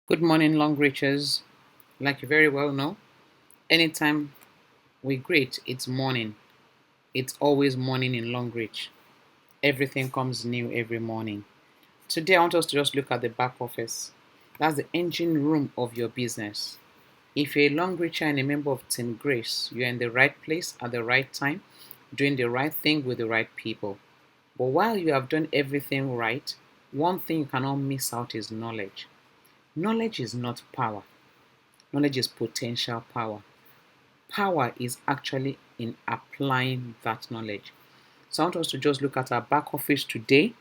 Good morning, Longrichers. Like you very well know, anytime we greet, it's morning. It's always morning in Longreach. Everything comes new every morning. Today, I want us to just look at the back office. That's the engine room of your business. If you're a Longricher and a member of Team Grace, you're in the right place at the right time, doing the right thing with the right people. But while you have done everything right, one thing you cannot miss out is knowledge. Knowledge is not power. Knowledge is potential power. Power is actually in applying that knowledge. So I want us to just look at our back office today.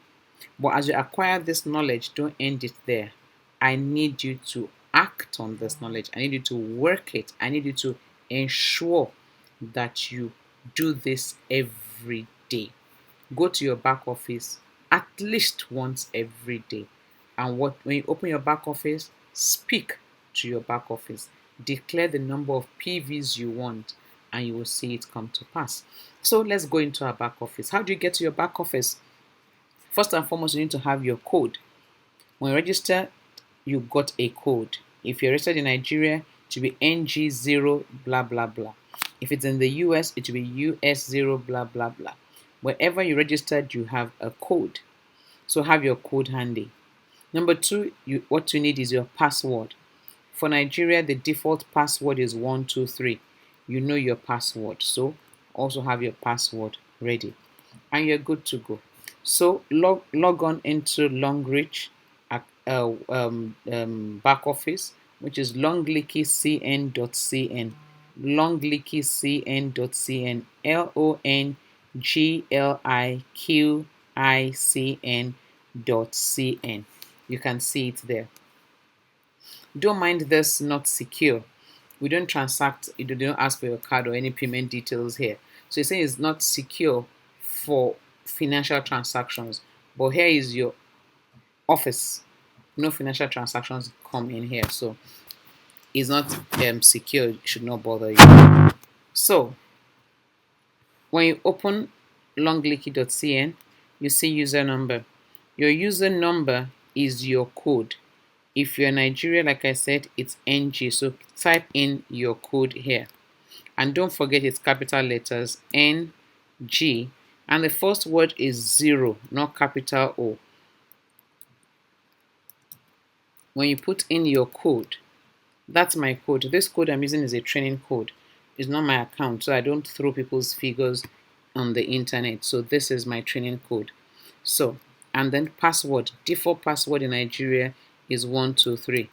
But as you acquire this knowledge, don't end it there. I need you to act on this knowledge. I need you to work it. I need you to ensure that you do this every day. Go to your back office at least once every day. And when you open your back office, speak to your back office. Declare the number of PVs you want, and you will see it come to pass. So let's go into our back office. How do you get to your back office? First and foremost, you need to have your code. When you register, you got a code. If you're registered in Nigeria, it will be NG0 blah blah blah. If it's in the US, it will be US0 blah blah blah. Wherever you registered, you have a code. So have your code handy. Number two, what you need is your password. For Nigeria, the default password is 123. You know your password, so also have your password ready, and you're good to go. So log on into Longreach back office, which is longlickicn.cn, longlickicn.cn, longlickicn.cn. You can see it there. Don't mind this not secure. We don't transact, you don't ask for your card or any payment details here. So you're saying it's not secure for financial transactions. But here is your office. No financial transactions come in here. So it's not secure. It should not bother you. So when you open longlicky.cn, you see user number. Your user number is your code. If you're Nigeria, like I said, it's NG. So type in your code here. And don't forget it's capital letters NG. And the first word is 0, not capital O. When you put in your code, that's my code. This code I'm using is a training code. It's not my account, so I don't throw people's figures on the internet. So this is my training code. So, and then password. Default password in Nigeria is 123.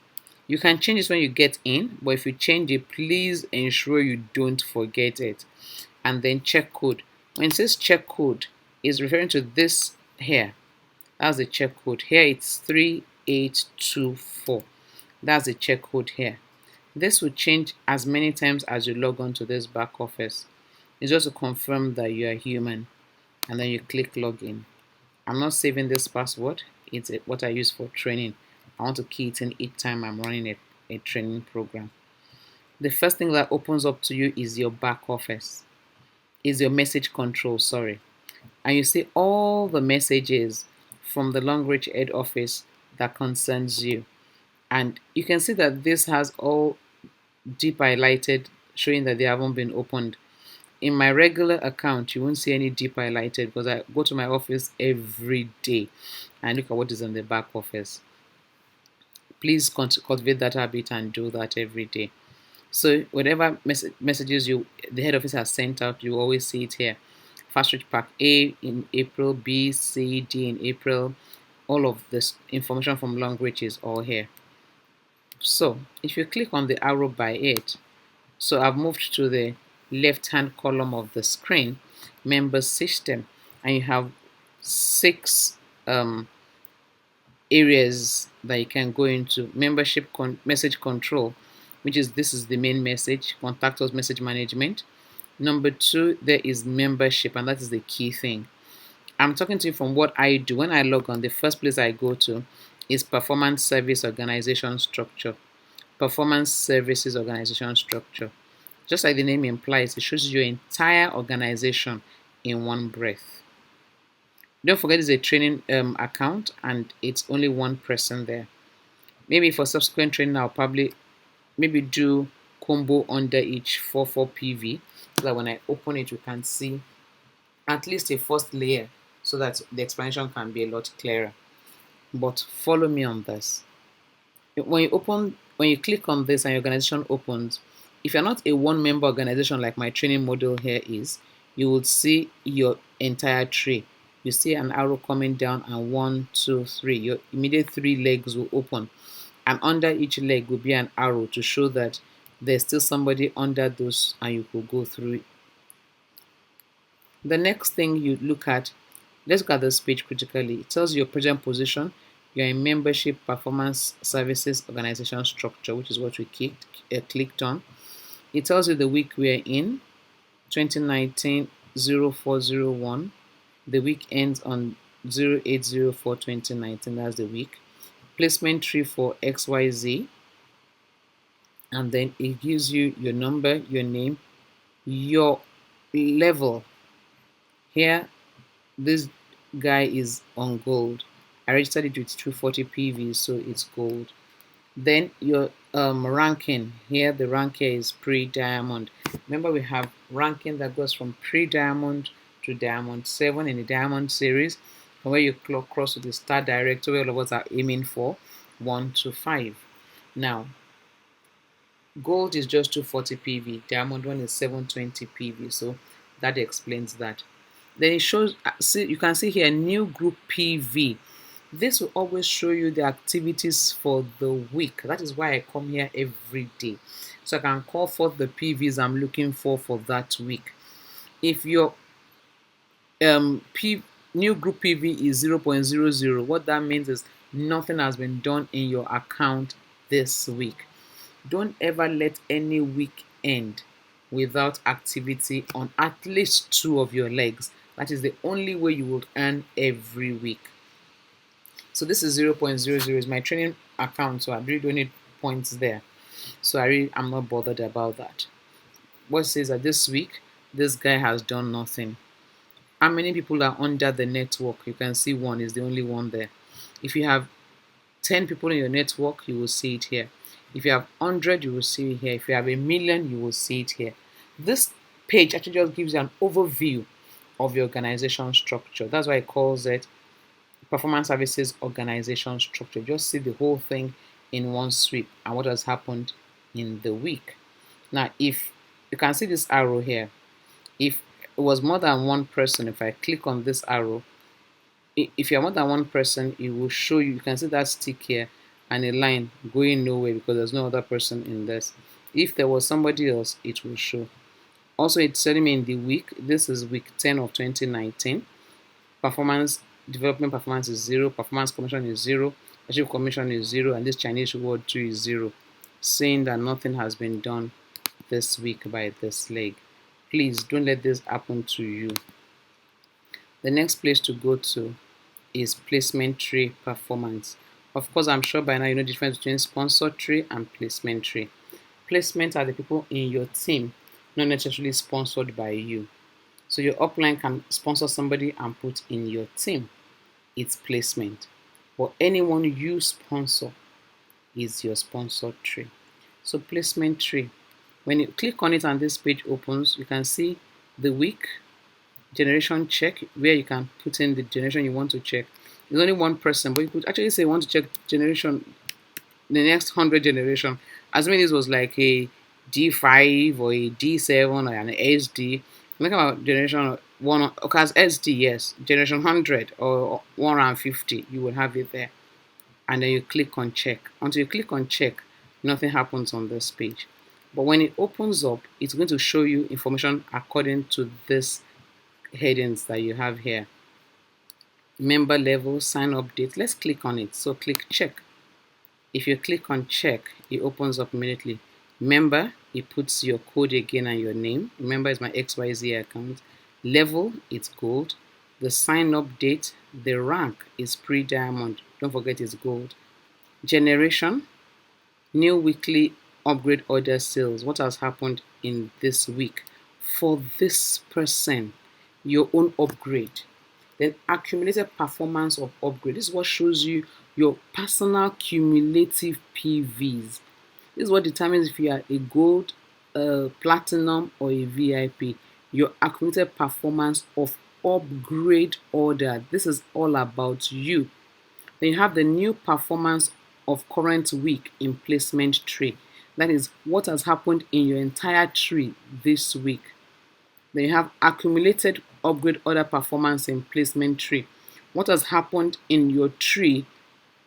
You can change this when you get in, but if you change it, please ensure you don't forget it. And then check code. When it says check code, it's referring to this here. That's the check code. Here it's 3824. That's the check code here. This will change as many times as you log on to this back office. It's just to confirm that you are human. And then you click login. I'm not saving this password. It's what I use for training. I want to key it in each time I'm running a training program. The first thing that opens up to you is your back office. Is your message control, sorry. And you see all the messages from the Longreach head office that concerns you. And you can see that this has all deep highlighted, showing that they haven't been opened. In my regular account, you won't see any deep highlighted because I go to my office every day and look at what is in the back office. Please cultivate that habit and do that every day. So whatever messages the head office has sent out, you always see it here. Fast Reach Pack A in April, B, C, D in April. All of this information from Longreach is all here. So if you click on the arrow by it, so I've moved to the left hand column of the screen, member system, and you have 6 areas that you can go into. Membership message control, which is this is the main message, contact us message management. Number 2, there is membership, and that is the key thing. I'm talking to you from what I do. When I log on, the first place I go to is performance service organization structure. Performance services organization structure. Just like the name implies, it shows your entire organization in one breath. Don't forget it's a training account and it's only one person there. Maybe for subsequent training, I'll probably maybe do combo under each 4 PV, so that when I open it, you can see at least a first layer, so that the explanation can be a lot clearer. But follow me on this. When you click on this and your organization opens, if you're not a one-member organization like my training model here is, you will see your entire tree. You see an arrow coming down, and 1, 2, 3. Your immediate 3 legs will open, and under each leg will be an arrow to show that there's still somebody under those, and you could go through it. The next thing you look at, let's look at this page critically. It tells you your present position. You're in membership, performance, services, organization structure, which is what we clicked on. It tells you the week we're in, 2019-0401. The week ends on 08/04/2019. That's the week. Placement tree for XYZ. And then it gives you your number, your name, your level. Here, this guy is on gold. I registered it with 240 PV, so it's gold. Then your ranking. Here, the rank here is pre-diamond. Remember, we have ranking that goes from pre-diamond to diamond 7 in the diamond series, from where you cross to the star director, where all of us are aiming for 1 to 5. Now, gold is just 240 PV, diamond one is 720 PV, so that explains that. Then it shows, see, you can see here, new group PV. This will always show you the activities for the week. That is why I come here every day, so I can call forth the PVs I'm looking for that week. If your new group PV is 0.00, what that means is nothing has been done in your account this week. Don't ever let any week end without activity on at least 2 of your legs. That is the only way you will earn every week. So this is 0.00 is my training account, so I really don't need points there. So I'm not bothered about that. What says that this week, this guy has done nothing. How many people are under the network? You can see 1 is the only one there. If you have 10 people in your network, you will see it here. If you have 100, you will see it here. If you have 1,000,000, you will see it here. This page actually just gives you an overview of your organization structure. That's why it calls it performance services organization structure. Just see the whole thing in one sweep and what has happened in the week. Now, if you can see this arrow here, if it was more than one person, if I click on this arrow, if you're more than one person, it will show you. You can see that stick here and a line going nowhere because there's no other person in this. If there was somebody else, it will show. Also, it's telling me in the week, this is week 10 of 2019. Development performance is 0, performance commission is 0, achieve commission is 0, and this Chinese word 2 is 0, saying that nothing has been done this week by this leg. Please don't let this happen to you. The next place to go to is placement tree performance. Of course, I'm sure by now you know the difference between sponsor tree and placement tree. Placement are the people in your team, not necessarily sponsored by you. So your upline can sponsor somebody and put in your team. It's placement. But anyone you sponsor is your sponsor tree. So placement tree. When you click on it and this page opens, you can see the week, generation check, where you can put in the generation you want to check. There's only one person, but you could actually say you want to check generation, the next 100 generation. Assuming this was like a D5 or a D7 or an SD. Think about generation 1, because SD, yes, generation 100 or 150, you will have it there. And then you click on check. Until you click on check, nothing happens on this page. But when it opens up, it's going to show you information according to this headings that you have here. Member level, sign up date. Let's click on it. So click check. If you click on check, it opens up immediately. Member, it puts your code again and your name. Remember, it's my XYZ account. Level, it's gold. The sign up date, the rank is pre-diamond. Don't forget it's gold. Generation, new weekly upgrade order sales. What has happened in this week for this person? Your own upgrade. Then accumulated performance of upgrade. This is what shows you your personal cumulative PVs. This is what determines if you are a gold, platinum, or a VIP. Your accumulated performance of upgrade order. This is all about you. Then you have the new performance of current week in placement tree. That is what has happened in your entire tree this week. Then you have accumulated upgrade order performance in placement tree. What has happened in your tree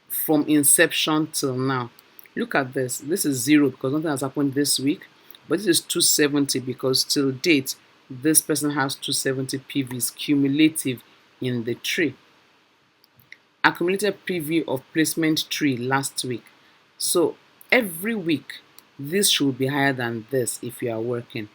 from inception till now. Look at this. This is 0 because nothing has happened this week. But this is 270 because till date, this person has 270 PVs cumulative in the tree. Accumulated preview of placement tree last week. So every week, this should be higher than this if you are working.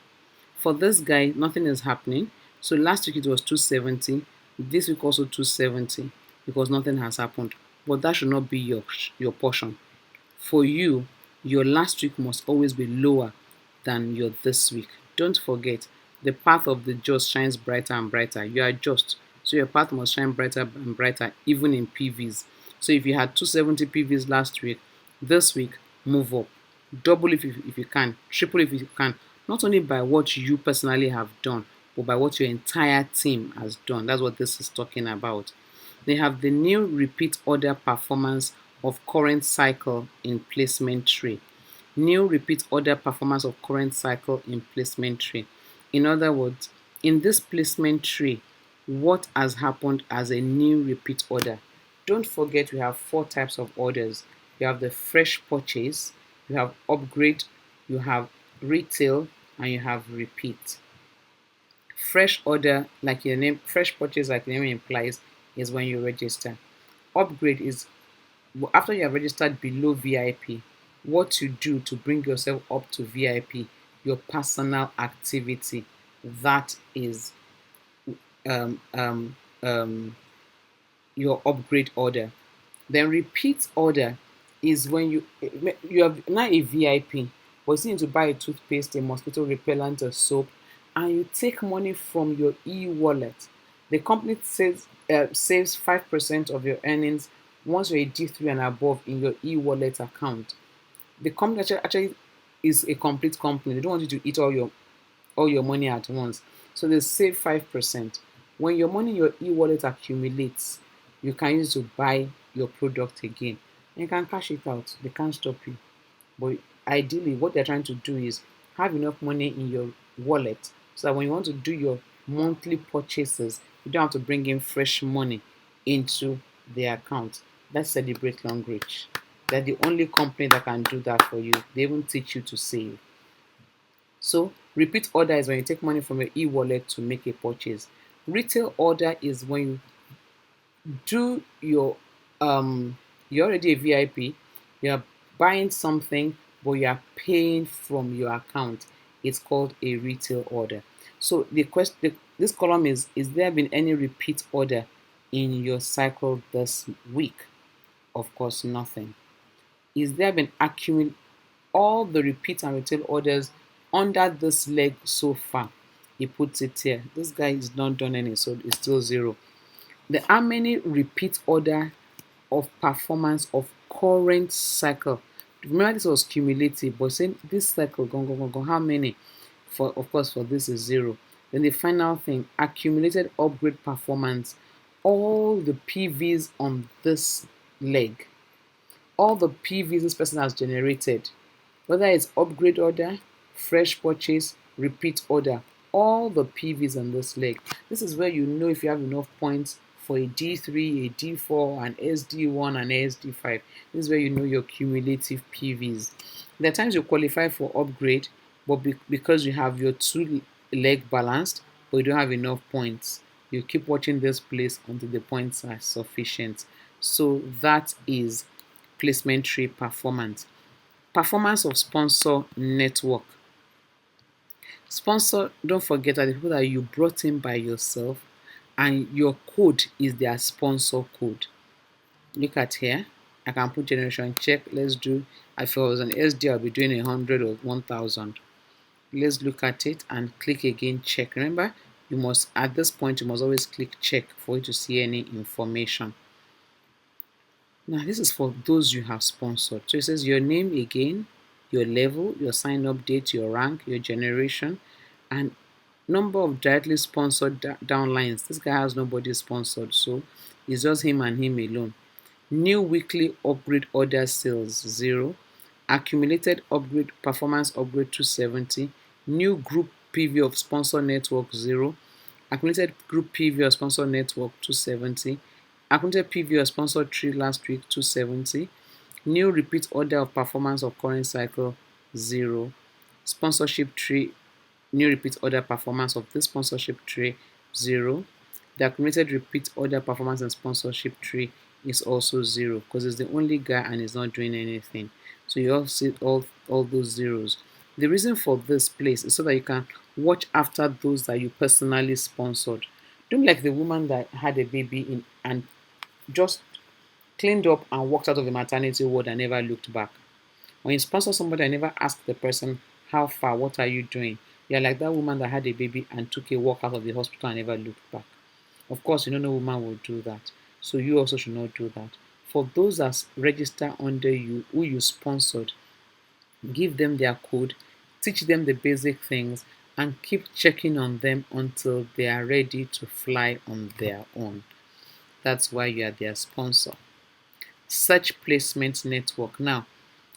For this guy, nothing is happening. So last week it was 270. This week also 270 because nothing has happened. But that should not be your portion. For you, your last week must always be lower than your this week. Don't forget, the path of the just shines brighter and brighter. You are just, so your path must shine brighter and brighter, even in PVs. So if you had 270 PVs last week, this week, move up. Double if you can, triple if you can. Not only by what you personally have done, but by what your entire team has done. That's what this is talking about. They have the new repeat order performance of current cycle in placement tree. New repeat order performance of current cycle in placement tree. In other words, in this placement tree, what has happened as a new repeat order? Don't forget we have 4 types of orders. You have the fresh purchase, you have upgrade, you have retail, and you have repeat. Fresh order, like your name, fresh purchase, like the name implies, is when you register. Upgrade is after you have registered below VIP, what you do to bring yourself up to VIP, your personal activity. That is um, um, um, your upgrade order. Then repeat order is when you have now a VIP, but you still need to buy a toothpaste, a mosquito repellent, a soap, and you take money from your e-wallet. The company saves 5% of your earnings once you're a D3 and above in your e-wallet account. The company actually is a complete company. They don't want you to eat all your money at once. So they save 5%. When your money in your e-wallet accumulates, you can use it to buy your product again. And you can cash it out. They can't stop you. But ideally, what they're trying to do is have enough money in your wallet so that when you want to do your monthly purchases, you don't have to bring in fresh money into the account. That's Celebrate Longreach. They're the only company that can do that for you. They even teach you to save. So repeat order is when you take money from your e-wallet to make a purchase. Retail order is when you do you're already a VIP, you're buying something, but you are paying from your account. It's called a retail order. So this column is there been any repeat order in your cycle this week? Of course, nothing. Is there been all the repeat and retail orders under this leg so far? He puts it here. This guy is not done any, so it's still 0. How many repeat order of performance of current cycle? Remember this was cumulative, but saying this cycle gone, how many? Of course for this is 0. Then the final thing, accumulated upgrade performance, all the PVs on this leg, all the PVs this person has generated, whether it's upgrade order, fresh purchase, repeat order, all the PVs on this leg. This is where you know if you have enough points for a D3, a D4, an SD1, and SD5. This is where you know your cumulative PVs. There are times you qualify for upgrade, but because you have your 2 leg balanced, but you don't have enough points, you keep watching this place until the points are sufficient. So that is placement tree performance. Performance of sponsor network. Sponsor, don't forget that the people that you brought in by yourself and your code is their sponsor code. Look at here. I can put generation check. Let's do, if I was an SD, I'll be doing 100 or 1000. Let's look at it and click again, check. Remember, you must, at this point, you must always click check for you to see any information. Now, this is for those you have sponsored. So it says your name again, your level, your sign up date, your rank, your generation, and number of directly sponsored downlines. This guy has nobody sponsored, so it's just him and him alone. New weekly upgrade order sales 0. Accumulated upgrade performance upgrade 270. New group PV of sponsor network 0. Accumulated group PV of sponsor network 270. Accumulated PV of sponsor tree last week 270. New repeat order of performance of current cycle 0. Sponsorship tree, new repeat order performance of this sponsorship tree 0. The accumulated repeat order performance and sponsorship tree is also 0 because it's the only guy and he's not doing anything. So you all see all those zeros. The reason for this place is so that you can watch after those that you personally sponsored. Don't be like the woman that had a baby in and just cleaned up and walked out of the maternity ward and never looked back. When you sponsor somebody and never ask the person how far, what are you doing? You're like that woman that had a baby and took a walk out of the hospital and never looked back. Of course, you know no woman will do that. So you also should not do that. For those that register under you, who you sponsored, give them their code, teach them the basic things, and keep checking on them until they are ready to fly on their own. That's why you are their sponsor. Search placement network. Now,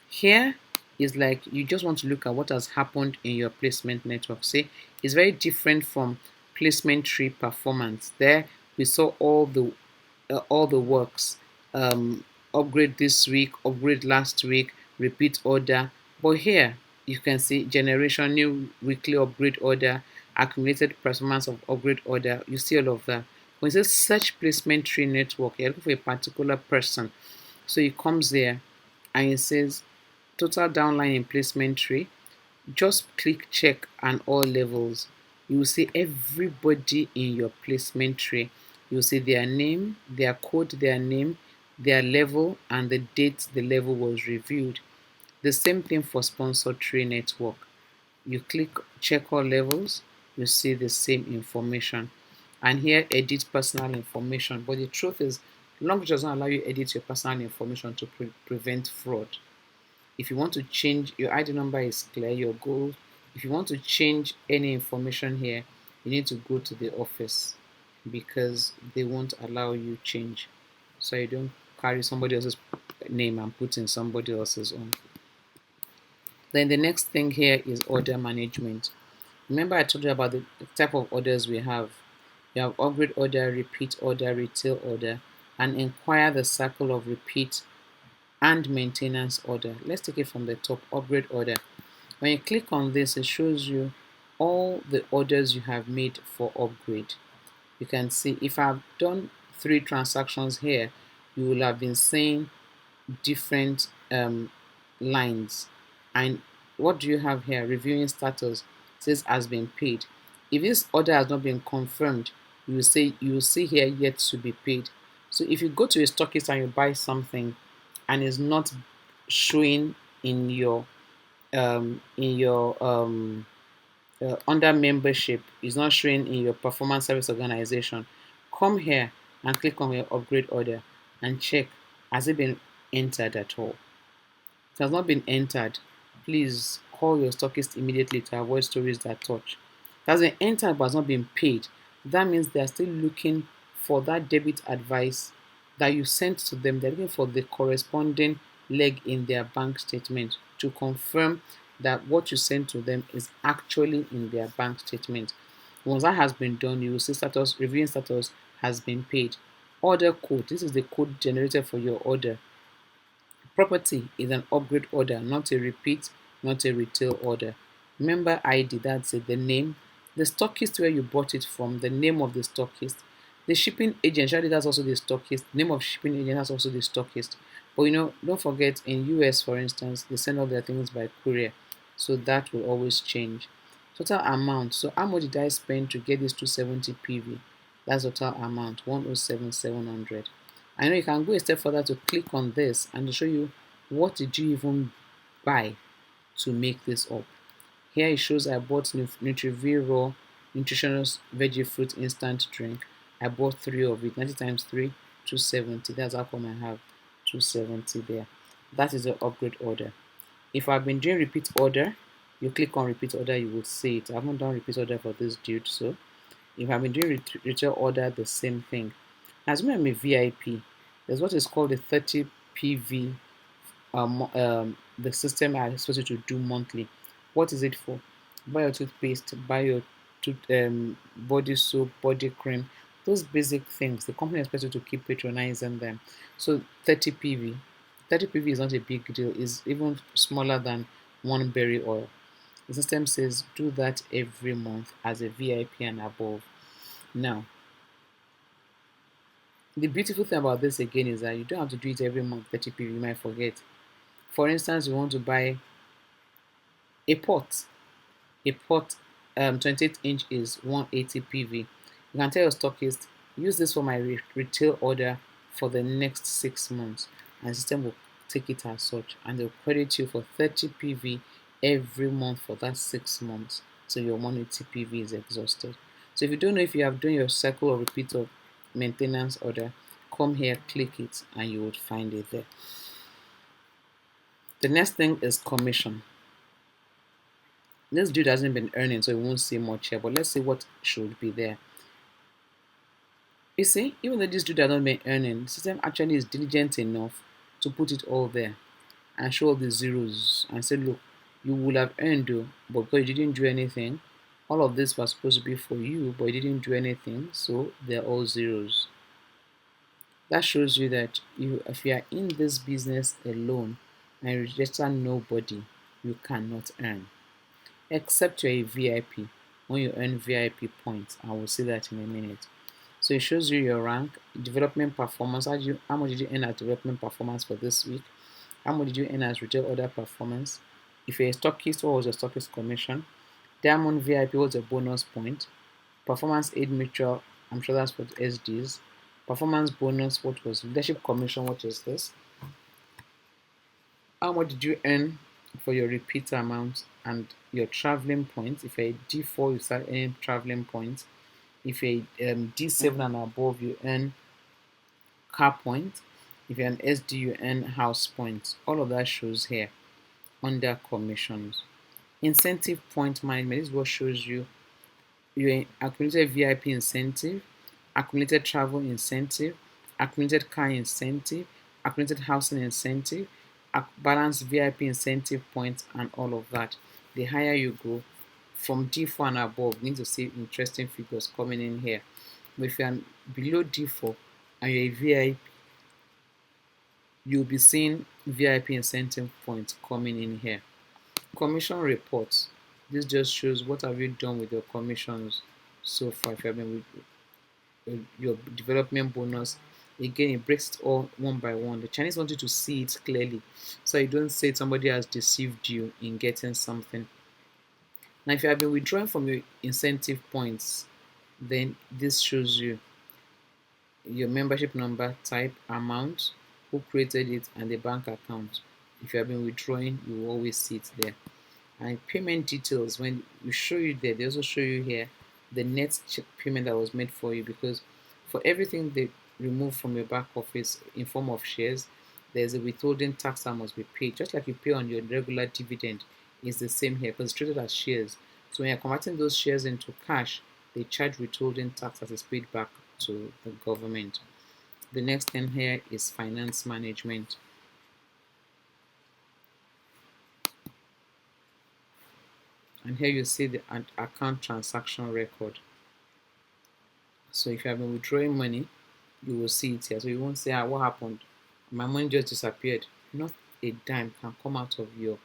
here is like you just want to look at what has happened in your placement network. See, it's very different from placement tree performance. There we saw all the works. Upgrade this week, upgrade last week, repeat order. But here you can see generation, new weekly upgrade order, accumulated performance of upgrade order. You see all of that. When it says search placement tree network, you're looking for a particular person. So it comes there and it says total downline in placement tree. Just click check and all levels. You will see everybody in your placement tree. You will see their name, their code, their name, their level, and the date the level was reviewed. The same thing for sponsor tree network. You click check all levels, you see the same information. And here edit personal information. But the truth is, Longrich doesn't allow you edit your personal information to prevent fraud. If you want to change, your ID number is clear, your goal. If you want to change any information here, you need to go to the office because they won't allow you change. So you don't carry somebody else's name and put in somebody else's own. Then the next thing here is order management. Remember I told you about the type of orders we have. You have upgrade order, repeat order, retail order, and inquire the cycle of repeat and maintenance order. Let's take it from the top, upgrade order. When you click on this, it shows you all the orders you have made for upgrade. You can see if I've done 3 transactions here, you will have been seeing different lines. And what do you have here? Reviewing status. It says has been paid. If this order has not been confirmed, you will see here yet to be paid. So if you go to a stockist and you buy something and it's not showing in your under membership, is not showing in your performance service organization, come here and click on your upgrade order and check has it been entered at all. If it has not been entered, please call your stockist immediately to avoid stories that touch. It has been entered but has not been paid. That means they are still looking for that debit advice that you sent to them. They're looking for the corresponding leg in their bank statement to confirm that what you sent to them is actually in their bank statement. Once that has been done, you will see status, reviewing status has been paid. Order code, this is the code generated for your order. Property is an upgrade order, not a repeat, not a retail order. Member ID, that's it, the name, the stockist where you bought it from, the name of the stockist, the shipping agent, surely that's also the stockist, name of shipping agent, that's also the stockist. But don't forget in US, for instance, they send all their things by courier, so that will always change. Total amount, so how much did I spend to get this 270 PV? That's total amount, 107,700. I know you can go a step further to click on this and to show you what did you even buy to make this up. Here it shows I bought Nutrivir Raw Nutritionals Veggie Fruit Instant Drink. I bought 3 of it. 90 times 3, 270. That's how come I have 270 there. That is the upgrade order. If I've been doing repeat order, you click on repeat order, you will see it. I haven't done repeat order for this dude, so if I've been doing retail order, the same thing. As when I'm a VIP, there's what is called a 30 PV, the system I supposed to do monthly. What is it for? Buy your toothpaste, buy your body soap, body cream, those basic things. The company expects you to keep patronizing them. So 30 PV, 30 PV is not a big deal. It's even smaller than one berry oil. The system says do that every month as a VIP and above. Now, the beautiful thing about this again is that you don't have to do it every month, 30 PV, you might forget. For instance, you want to buy a pot. A pot 28-inch is 180 PV. You can tell your stockist, use this for my retail order for the next 6 months. And the system will take it as such and they'll credit you for 30 PV every month for that 6 months. So your 180 PV is exhausted. So if you don't know if you have done your cycle or repeat of maintenance order, come here, click it, and you would find it there. The next thing is commission. This dude hasn't been earning, so we won't see much here, but let's see what should be there. You see, even though this dude has not been earning, the system actually is diligent enough to put it all there and show all the zeros and say, look, you will have earned though, but because you didn't do anything, all of this was supposed to be for you, but you didn't do anything, so they're all zeros. That shows you that if you are in this business alone and you register nobody, you cannot earn. Except you're a VIP. When you earn VIP points, I will see that in a minute. So it shows you your rank, development performance. How much did you earn at development performance for this week? How much did you earn as retail order performance? If you're a stockist, what was your stockist commission? Diamond VIP, what's your bonus point? Performance aid mutual, I'm sure that's what SDs. Performance bonus, what was leadership commission? What is this? How much did you earn for your repeat amount and your traveling points? If you're a D4, you start earning traveling points. If you're a D7 and above, you earn car points. If you're an SD, you earn house points. All of that shows here under commissions. Incentive point management is what shows you your accumulated VIP incentive, accumulated travel incentive, accumulated car incentive, accumulated housing incentive, balanced VIP incentive points, and all of that. The higher you go, from D4 and above, you need to see interesting figures coming in here. But if you're below D4 and you're a VIP, you'll be seeing VIP incentive points coming in here. Commission reports. This just shows what have you done with your commissions so far. If you have been with your development bonus, again it breaks it all one by one. The Chinese want you to see it clearly, so you don't say somebody has deceived you in getting something. Now, if you have been withdrawing from your incentive points, then this shows you your membership number, type, amount, who created it, and the bank account. If you have been withdrawing, you will always see it there. And payment details, when you show you there, they also show you here the net payment that was made for you, because for everything they remove from your back office in form of shares, there's a withholding tax that must be paid, just like you pay on your regular dividend. It's the same here because it's treated as shares. So when you're converting those shares into cash, they charge withholding tax that is paid back to the government. The next thing here is finance management. And here you see the account transaction record. So if you have been withdrawing money, you will see it here. So you won't say, what happened? My money just disappeared. Not a dime can come out of your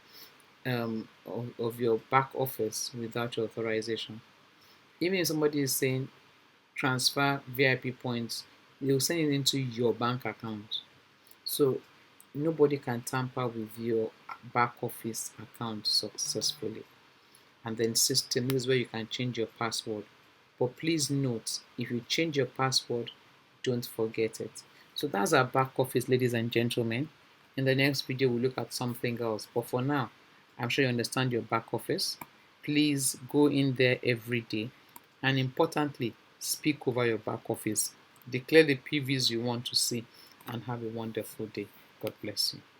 back office without your authorization. Even if somebody is saying transfer VIP points, they will send it into your bank account. So nobody can tamper with your back office account successfully. And then system, this is where you can change your password. But please note, if you change your password, don't forget it. So that's our back office, ladies and gentlemen. In the next video, we'll look at something else. But for now, I'm sure you understand your back office. Please go in there every day. And importantly, speak over your back office. Declare the PVs you want to see and have a wonderful day. God bless you.